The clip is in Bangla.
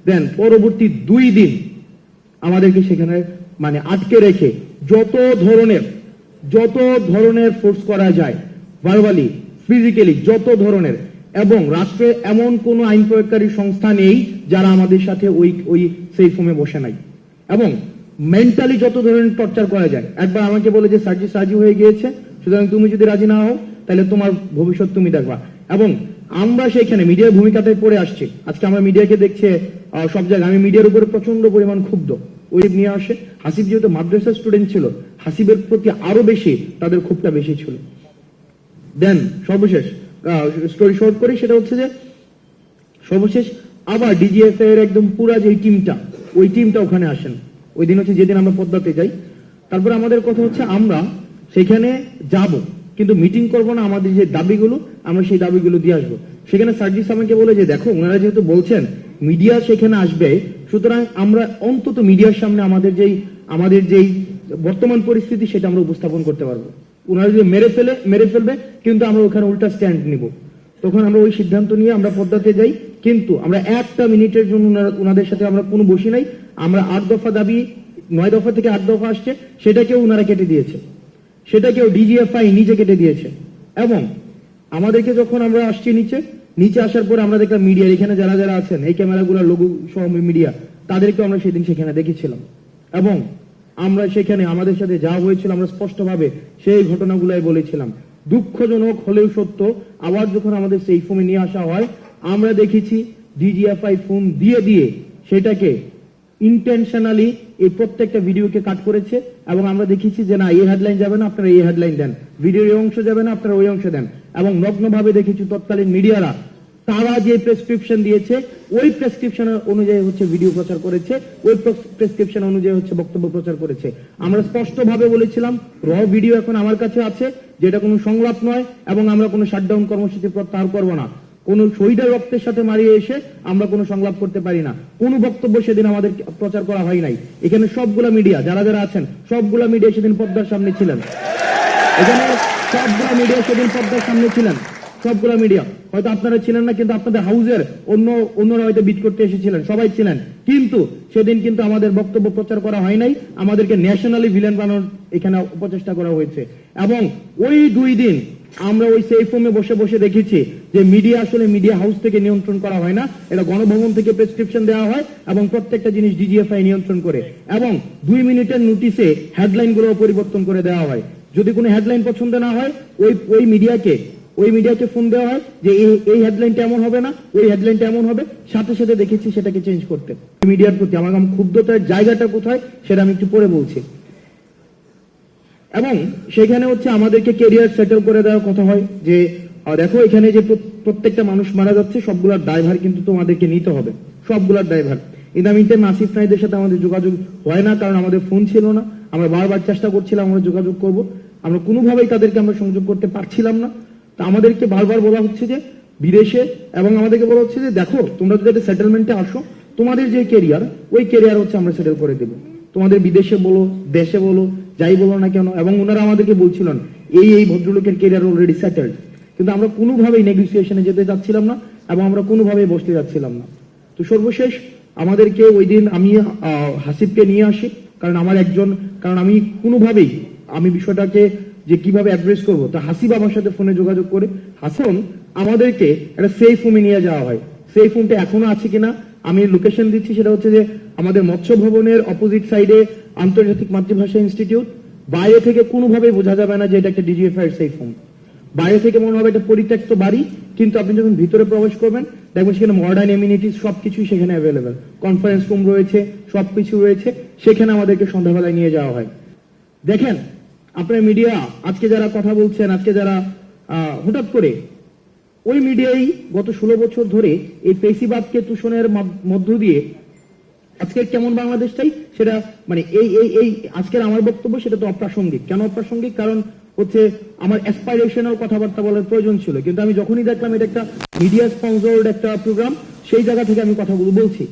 দেন পরবর্তী 2 দিন আমাদেরকে সেখানে মানে আটকে রেখে যত ধরনের ফোর্স করা যায়, ভার্বালি, ফিজিক্যালি, যত ধরনের, এবং রাষ্ট্রে এমন কোন আইন প্রয়োগকারী সংস্থা নেই যারা আমাদের সাথে ওই সেফ হোমে বসে নাই, এবং মেন্টালি যত ধরনের টর্চার করা যায়। একবার আমাকে বলে যে সার্জিস রাজি হয়ে গিয়েছে, সুতরাং তুমি যদি রাজি না হও তাহলে তোমার ভবিষ্যৎ তুমি দেখবা। এবং আমরা সেখানে মিডিয়ার ভূমিকাতে পড়ে আসছি। আজকে আমরা মিডিয়াকে দেখছে সব জায়গায়। আমি মিডিয়ার উপরে প্রচন্ড পরিমাণ ক্ষুব্ধ। ওই নিয়ে আসে হাসিব যেহেতু মাদ্রাসার স্টুডেন্ট ছিল, হাসিবের প্রতি আরো বেশি তাদের ক্ষোভটা বেশি ছিল। দেন সর্বশেষ স্টোরি শর্ট করি, সেটা হচ্ছে যে সর্বশেষ আবার ডিজিএফআই এর একদম পুরা যে টিমটা, ওই টিমটা ওখানে আসেন। ওই দিন হচ্ছে যেদিন আমরা পদ্মাতে যাই। তারপর আমাদের কথা হচ্ছে আমরা সেখানে যাব, কিন্তু মিটিং করব না, আমাদের যে দাবিগুলো আমরা সেই দাবিগুলো দিয়ে আসবো। সেখানে সার্জিস আমাকে বলে যে দেখো, ওনারা যেহেতু বলছেন মিডিয়া সেখানে আসবে, সুতরাং আমরা অন্তত মিডিয়ার সামনে আমাদের যেই বর্তমান পরিস্থিতি সেটা আমরা উপস্থাপন করতে পারবো। ওনারা যদি মেরে ফেলবে, কিন্তু আমরা ওখানে উল্টা স্ট্যান্ড নিব। তখন আমরা ওই সিদ্ধান্ত নিয়ে আমরা পদ্মাতে যাই, কিন্তু আমরা একটা মিনিটের জন্য ওনাদের সাথে আমরা কোনো বসি নাই। আমরা 8 দফা দাবি, 9 দফা থেকে 8 দফা আসছে, সেটাকেও ওনারা কেটে দিয়েছে, সেটাকেও ডিজিএফআই নিজে কেটে দিয়েছে। এবং আমাদেরকে যখন আমরা আসছি নিচে আসার পরে আমরা দেখলাম মিডিয়া এখানে যারা আছেন, এই ক্যামেরাগুলোর লোগো সহ মিডিয়া, তাদেরকে আমরা সেদিন সেখানে দেখেছিলাম। এবং আমরা সেখানে আমাদের সাথে যা হয়েছিল আমরা স্পষ্টভাবে সেই ঘটনাগুলাই বলেছিলাম। দুঃখজনক হলেও সত্য, আবার যখন আমাদের সেই ফোনে নিয়ে আসা হয়, আমরা দেখেছি ডিজিএফআই ফোন দিয়ে সেটাকে ইন্টেনশনালি এই প্রত্যেকটা ভিডিওকে কাট করেছে। এবং আমরা দেখেছি যে না, এই হেডলাইন যাবে না, আপনারা এই হেডলাইন দেন, ভিডিওর এই অংশ যাবে না, আপনারা ওই অংশ দেন। এবং নগ্নভাবে দেখেছি তৎকালীন মিডিয়ারা তারা যে প্রেসক্রিপশন দিয়েছে ওই প্রেসক্রিপশন অনুযায়ী হচ্ছে ভিডিও প্রচার করেছে, ওই প্রেসক্রিপশন অনুযায়ী হচ্ছে বক্তব্য প্রচার করেছে। আমরা স্পষ্টভাবে বলেছিলাম র ভিডিও এখন আমার কাছে আছে, যেটা কোনো সংলাপ নয়, এবং আমরা কোনো শাটডাউন কর্মসূচি প্রত্যাহার করব না। কোন শহীদের রক্তের সাথে মারিয়ে এসে আমরা কোনো সংলাপ করতে পারি না। কোনো বক্তব্য সেদিন আমাদের প্রচার করা হয় নাই। এখানে সবগুলা মিডিয়া যারা আছেন, সবগুলা মিডিয়া সেদিন পর্দার সামনে ছিলেন। এখানে সবগুলা মিডিয়া সেদিন পর্দার সামনে ছিলেন, সবগুলা মিডিয়া। হয়তো আপনারা ছিলেন না, কিন্তু আপনাদের হাউজের অন্যরা হয়তো বিট করতে এসেছিলেন, সবাই ছিলেন। কিন্তু সেদিন কিন্তু আমাদের বক্তব্য প্রচার করা হয় নাই, আমাদেরকে ন্যাশনালি ভিলেন বানানোর এখানে প্রচেষ্টা করা হয়েছে। এবং ওই 2 দিন আমরা ওই সেফ হোমে বসে দেখেছি যে মিডিয়া আসলে মিডিয়া হাউস থেকে নিয়ন্ত্রণ করা হয় না, এটা গণভবন থেকে প্রেসক্রিপশন দেওয়া হয়, এবং প্রত্যেকটা জিনিস ডিজিএফআই নিয়ন্ত্রণ করে। এবং 2 মিনিটের নোটিশে হেডলাইন গুলো পরিবর্তন করে দেওয়া হয়। যদি কোনো হেডলাইন পছন্দ না হয়, ওই মিডিয়াকে ফোন দেওয়া হয় যে এই হেডলাইনটা এমন হবে না, ওই হেডলাইনটা এমন হবে, সাথে দেখেছি সেটাকে চেঞ্জ করতে। মিডিয়ার প্রতি আমার ক্ষুব্ধতার জায়গাটা কোথায় সেটা আমি একটু পরে বলছি। এবং সেখানে হচ্ছে আমাদেরকে ক্যারিয়ার সেটেল করে দেওয়ার কথা হয় যে দেখো, এখানে যে প্রত্যেকটা মানুষ মারা যাচ্ছে, সবগুলার দায়ভার কিন্তু তোমাদেরকে নিতে হবে, সবগুলার দায়ভার। ইদামিনতে আসিফ নাইদের সাথে আমাদের যোগাযোগ হয় না, কারণ আমাদের ফোন ছিল না। আমরা বারবার চেষ্টা করছিলাম আমরা যোগাযোগ করব, আমরা কোনোভাবেই তাদেরকে আমরা সংযোগ করতে পারছিলাম না। তা আমাদেরকে বারবার বলা হচ্ছে যে বিদেশে, এবং আমাদেরকে বলা হচ্ছে যে দেখো, তোমরা যদি সেটেলমেন্টে আসো, তোমাদের যে ক্যারিয়ার, ওই ক্যারিয়ার হচ্ছে আমরা সেটেল করে দেবো, তোমাদের বিদেশে বলো, দেশে বলো, যাই বলো না কেন। এবং ওনারা আমাদেরকে বলছিলেন এই ভদ্রলোকের ক্যারিয়ার অলরেডি সেটেলড, কিন্তু আমরা কোনোভাবেই নেগোসিয়েশনে যেতে যাচ্ছিলাম না, এবং আমরা কোনোভাবেই বসতে যাচ্ছিলাম না। তো সর্বশেষ আমাদেরকে ওই দিন আমি হাসিবকে নিয়ে আসি, কারণ আমি কোনোভাবেই আমি বিষয়টাকে যে কিভাবে অ্যাড্রেস করবো, তা হাসিব আমার সাথে ফোনে যোগাযোগ করে হাসান আমাদেরকে একটা সেফ হোমে নিয়ে যাওয়া হয়। সেফ হোমটা এখনো আছে কিনা আমি লোকেশন দিচ্ছি, সেটা হচ্ছে যে আমাদের মৎস্য ভবনের অপোজিট সাইডে আন্তর্জাতিক মাতৃভাষা ইনস্টিটিউট। বাইরে থেকে কোনোভাবে বোঝা যাবে না যে এটা একটা ডিজিএফআই সেফ হোম। বাইরে থেকে মনে হবে এটা পরিত্যক্ত বাড়ি, কিন্তু আপনি যখন ভিতরে প্রবেশ করবেন দেখবেন সেখানে মডার্ন এমিনিটিস সবকিছুই সেখানে অ্যাভেলেবেল, কনফারেন্স রুম রয়েছে, সবকিছু রয়েছে। সেখানে আমাদেরকে সন্ধ্যাবেলায় নিয়ে যাওয়া হয়। দেখেন আপনার মিডিয়া আজকে যারা কথা বলছেন, আজকে যারা হঠাৎ করে ওই মিডিয়াই গত 16 বছর ধরে এই পেশিবাদকে তুষণের মধ্য দিয়ে আজকের কেমন বাংলাদেশটাই সেটা মানে এই আজকের আমার বক্তব্য সেটা তো অপ্রাসঙ্গিক। কেন অপ্রাসঙ্গিক? কারণ হচ্ছে আমার অ্যাসপাইরেশনাল কথাবার্তা বলার প্রয়োজন ছিল, কিন্তু আমি যখনই দেখলাম এটা একটা মিডিয়া স্পন্সরড একটা প্রোগ্রাম, সেই জায়গা থেকে আমি কথাগুলো বলছি।